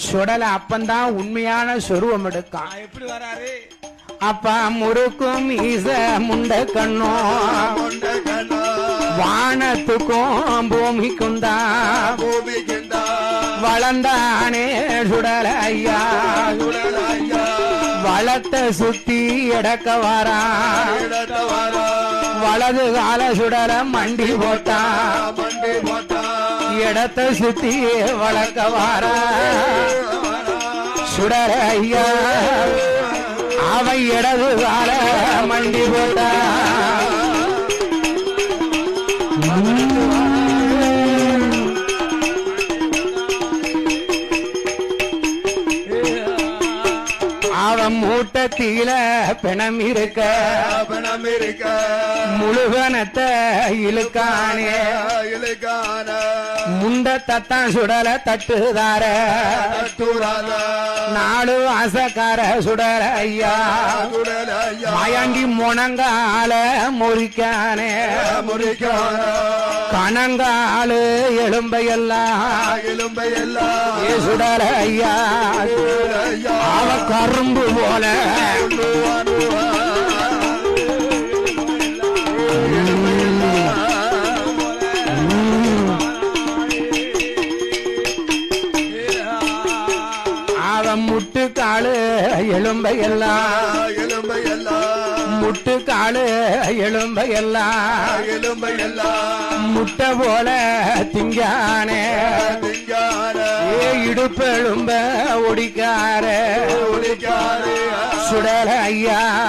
சுடல அப்பந்தான் உண்மையான சொருவம் எடுக்கான். எப்படி வராரு? அப்பா முறுக்கும் ஈச முண்ட கண்ணோ வானத்துக்கும் பூமிக்கும் தான் வளர்ந்தானே சுடல ஐயா. வளத்தை சுத்தி எடக்க வாரா வலது கால சுடல மண்டி போட்டா இடத்தை சுத்தி வளர்க்க வாரா சுடல ஐயா. அவை இடது கால மண்டி போட்டா அவன் மூட்டத்தில பிணம் இருக்க முழுகனத்தை இழுக்கானே முண்டத்தான் சுடல தட்டுதார நாலு வாசக்கார சுடல ஐயா. மயண்டி முனங்கால முறிக்கானே கணங்காலு எலும்பையெல்லாம் சுடல ஐயா. அவ கரும்பு போல அவன் முட்டுக்காலு எலும்பையெல்லாம் முட்டுக்காலு எலும்பையெல்லாம் முட்டை போல திங்கானே இடுப்பெலும்ப ஒடிக்கார சுடல ஐயா.